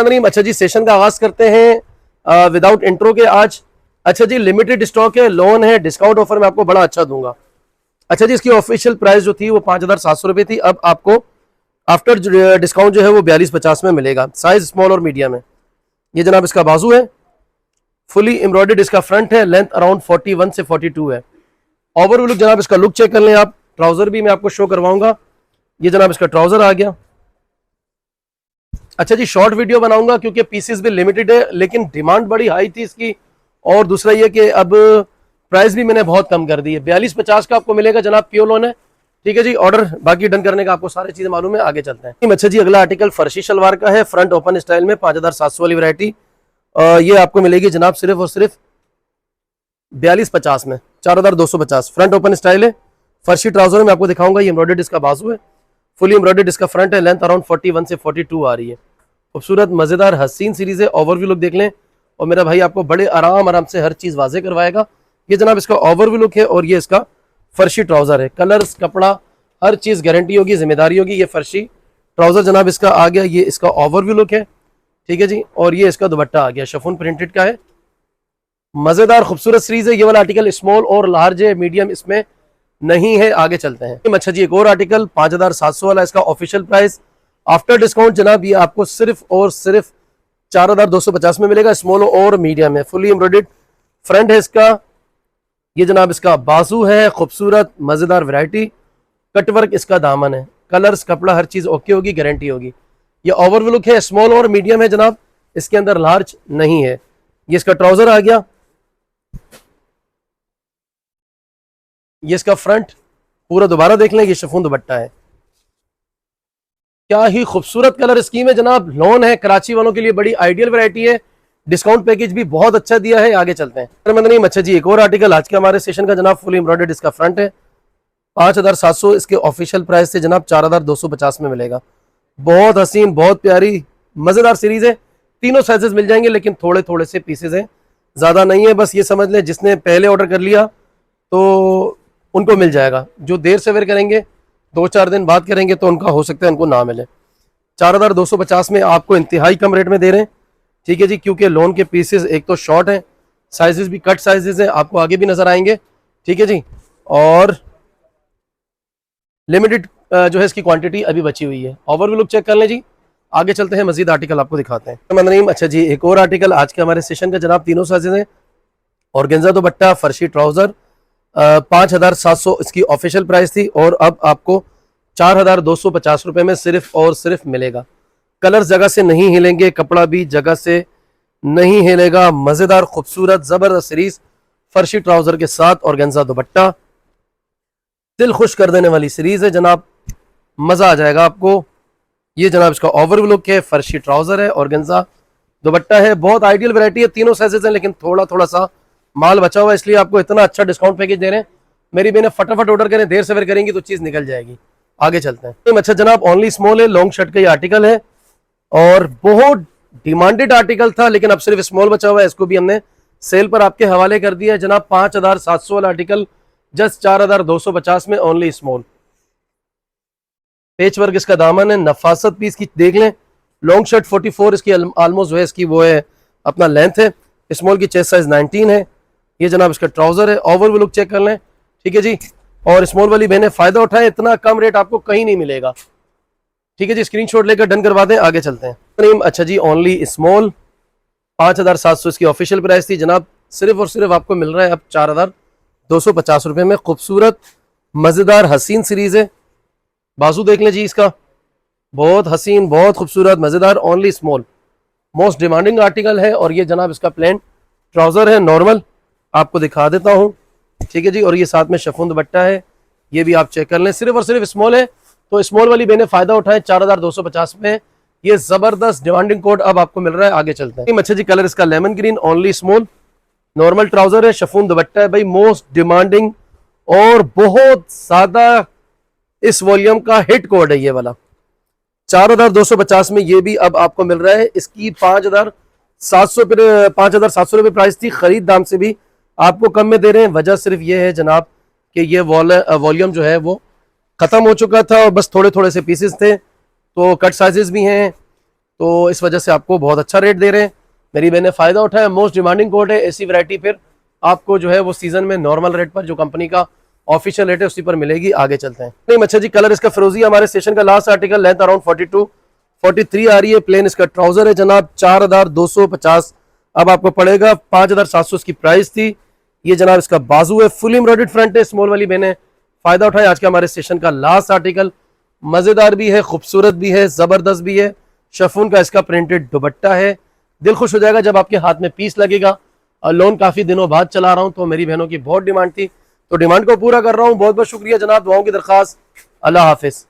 अच्छा जी, सेशन का आगाज करते हैं विदाउट इंट्रो के आज। अच्छा जी, लिमिटेड स्टॉक है, लोन है, डिस्काउंट ऑफर में आपको बड़ा अच्छा दूंगा। अच्छा जी, इसकी ऑफिशियल प्राइस जो थी वो 5,700 रुपये थी, अब आपको आफ्टर डिस्काउंट जो है वो 4250 में मिलेगा। साइज स्मॉल और मीडियम है। ये जनाब इसका बाजू है, फुली एम्ब्रॉयडर्ड इसका फ्रंट है, लेंथ अराउंड 41 से 42 है। ओवरऑल लुक जनाब इसका लुक चेक कर लें आप। ट्राउजर भी मैं आपको शो करवाऊंगा। ये जनाब इसका ट्राउजर आ गया। अच्छा जी, शॉर्ट वीडियो बनाऊंगा क्योंकि पीसेस भी लिमिटेड है, लेकिन डिमांड बड़ी हाई थी इसकी। और दूसरा ये कि अब प्राइस भी मैंने बहुत कम कर दी है। 4250 का आपको मिलेगा जनाब, प्योर लोन है। ठीक है जी, ऑर्डर बाकी डन करने का आपको सारी चीजें मालूम है, आगे चलते हैं। अच्छा जी, अगला आर्टिकल फर्शी शलवार का है, फ्रंट ओपन स्टाइल में 5700 वाली वैरायटी। ये आपको मिलेगी जनाब सिर्फ और सिर्फ 4250 में, 4250। फ्रंट ओपन स्टाइल है, फर्शी ट्राउजर में आपको दिखाऊंगा। ये एम्ब्रॉयडर्ड इसका बाजू है, फुली एम्ब्रॉयडर्ड इसका फ्रंट है, लेंथ अराउंड 41 से 42 आ रही है। खूबसूरत मजेदार हसीन सीरीज है। ओवरव्यू लुक देख लें और मेरा भाई आपको बड़े आराम से हर चीज वाजे करवाएगा। ये जनाब इसका ओवरव्यू लुक है और ये इसका फर्शी ट्राउजर है। कलर्स, कपड़ा, हर चीज गारंटी होगी, जिम्मेदारी होगी। ये फर्शी ट्राउजर जनाब इसका आ गया। ये इसका ओवरव्यू लुक है, ठीक है जी। और ये इसका दुपट्टा आ गया, शिफॉन प्रिंटेड का है। मजेदार खूबसूरत सीरीज है। ये वाला आर्टिकल स्मॉल और लार्ज है, मीडियम इसमें नहीं है। आगे चलते हैं। अच्छा जी, एक और आर्टिकल 5700 वाला, इसका ऑफिशियल प्राइस आफ्टर डिस्काउंट जनाब ये आपको सिर्फ और सिर्फ 4250 में मिलेगा। स्मॉल और मीडियम है, फुली एम्ब्रॉयडर्ड फ्रंट है इसका। ये जनाब इसका बाजू है, खूबसूरत मजेदार वैरायटी। कटवर्क इसका दामन है, कलर्स, कपड़ा, हर चीज ओके होगी, गारंटी होगी। ये ओवरव्यू लुक है, स्मॉल और मीडियम है जनाब, इसके अंदर लार्ज नहीं है। ये इसका ट्राउजर आ गया। ये इसका फ्रंट पूरा दोबारा देख लें, ये शिफॉन दुपट्टा है। क्या ही खूबसूरत कलर स्कीम है जनाब। लोन है, कराची वालों के लिए बड़ी आइडियल वैरायटी है। डिस्काउंट पैकेज भी बहुत अच्छा दिया है। आगे चलते हैं। अच्छा जी, एक और आर्टिकल आज के हमारे सेशन का जनाब, फुल एम्ब्रॉयडर्ड इसका फ्रंट है, 5700। इसके ऑफिशियल प्राइस से जनाब 4250 में मिलेगा। बहुत हसीन, बहुत प्यारी, मजेदार सीरीज है। तीनों साइजेस मिल जाएंगे, लेकिन थोड़े थोड़े से पीसेज हैं, ज्यादा नहीं है। बस ये समझ लें जिसने पहले ऑर्डर कर लिया तो उनको मिल जाएगा। जो देर से वेयर करेंगे, 2-4 दिन बाद करेंगे, तो उनका हो सकता है उनको ना मिले। 4250 में आपको इंतहाई कम रेट में दे रहे हैं, ठीक है जी। क्योंकि लोन के पीसेस एक तो शॉर्ट हैं, साइजेस भी कट साइजेस हैं, आपको आगे भी नजर आएंगे, ठीक है जी। और लिमिटेड जो है इसकी क्वांटिटी अभी बची हुई है। ओवरव्यू लुक चेक कर लें जी, आगे चलते हैं, मजीद आर्टिकल आपको दिखाते हैं। अच्छा जी, एक और आर्टिकल आज के हमारे सेशन का जनाब, तीनों साइजेस हैं। ऑर्गेन्जा दुपट्टा, फर्शी ट्राउजर, 5700 इसकी ऑफिशियल प्राइस थी, और अब आपको 4250 रुपए में सिर्फ और सिर्फ मिलेगा। कलर जगह से नहीं हिलेंगे, कपड़ा भी जगह से नहीं हिलेगा। मजेदार खूबसूरत जबरदस्त सीरीज, फर्शी ट्राउजर के साथ ऑर्गेन्जा दुपट्टा, दिल खुश कर देने वाली सीरीज है जनाब, मजा आ जाएगा आपको। ये जनाब इसका ओवरव्यू लुक है, फर्शी ट्राउजर है, ऑर्गेन्जा दुपट्टा है। बहुत आइडियल वैरायटी है, तीनों साइजेस हैं, लेकिन थोड़ा थोड़ा सा माल बचा हुआ है, इसलिए आपको इतना अच्छा डिस्काउंट पैकेज दे रहे हैं। मेरी बहनें फटाफट ऑर्डर करें, देर से वेयर करेंगी तो चीज निकल जाएगी। आगे चलते हैं। अच्छा जनाब, ओनली स्मॉल है, लॉन्ग शर्ट का ये आर्टिकल है और बहुत डिमांडेड आर्टिकल था, लेकिन अब सिर्फ स्मॉल बचा हुआ है। इसको भी हमने सेल पर आपके हवाले कर दिया है जनाब। 5700 वाला आर्टिकल जस्ट 4250 में, ओनली स्मॉल। पेच वर्क इसका दामन है, नफासत पीस की देख लें। लॉन्ग शर्ट 44 इसकी ऑलमोस्ट है, इसकी वो है अपना लेंथ है। स्मॉल की चेस्ट साइज 19 है। ये जनाब इसका ट्राउजर है। ओवरव्यू लुक चेक कर लें, ठीक है जी। और स्मॉल वाली बहनें फायदा उठाएं, इतना कम रेट आपको कहीं नहीं मिलेगा, ठीक है जी। स्क्रीनशॉट लेकर डन करवा दें, आगे चलते हैं। अच्छा जी, ओनली स्मॉल, 5700 इसकी ऑफिशियल प्राइस थी जनाब, सिर्फ और सिर्फ आपको मिल रहा है अब 4250 रुपए में। खूबसूरत मजेदार हसीन सीरीज है। बाजू देख लें जी इसका, बहुत हसीन, बहुत खूबसूरत, मजेदार, only small, most demanding article है। और ये जनाब इसका प्लेन ट्राउजर है, नॉर्मल, आपको दिखा देता हूँ, ठीक है जी। और ये साथ में शिफॉन दुपट्टा है, ये भी आप चेक कर लें। सिर्फ और सिर्फ स्मॉल है, तो स्मॉल वाली बहनें फायदा उठाएं। 4250 में ये जबरदस्त डिमांडिंग कोड अब आपको मिल रहा है। आगे चलते हैं। अच्छा जी, कलर इसका lemon green, only small, normal trouser है, शिफॉन दुपट्टा है। भाई मोस्ट डिमांडिंग और बहुत ज्यादा इस वॉल्यूम का हिट कोड है ये वाला। 4250 में ये भी अब आपको मिल रहा है। इसकी 5700 रुपये प्राइस थी, खरीद दाम से भी आपको कम में दे रहे हैं। वजह सिर्फ ये है जनाब कि ये वॉल्यूम जो है वो खत्म हो चुका था और बस थोड़े थोड़े से पीसेस थे, तो कट साइजेस भी हैं, तो इस वजह से आपको बहुत अच्छा रेट दे रहे हैं। मेरी बहने फ़ायदा उठाया। मोस्ट डिमांडिंग कोट है, ऐसी वैरायटी फिर आपको जो है वो सीजन में नॉर्मल रेट पर, जो कंपनी का ऑफिशियल रेट है उसी पर मिलेगी। आगे चलते हैं। नहीं अच्छा जी, कलर इसका फिरोजी, हमारे सेशन का लास्ट आर्टिकल, लेंथ अराउंड 42 43 आ रही है। प्लेन इसका ट्राउजर है जनाब, 4250 अब आपको पड़ेगा। 5700 इसकी प्राइस थी। ये जनाब इसका बाजू है, फुल एम्ब्रॉयडर्ड फ्रंट है। स्मॉल वाली बहने फायदा उठाए। आज के हमारे सेशन का लास्ट आर्टिकल, मजेदार भी है, खूबसूरत भी है, जबरदस्त भी है। शफून का इसका प्रिंटेड दुपट्टा है। दिल खुश हो जाएगा जब आपके हाथ में पीस लगेगा। और लोन काफी दिनों बाद चला रहा हूं, तो मेरी बहनों की बहुत डिमांड थी, तो डिमांड को पूरा कर रहा हूं। बहुत बहुत शुक्रिया जनाब, दुआओं की दरखास्त। अल्लाह हाफिज।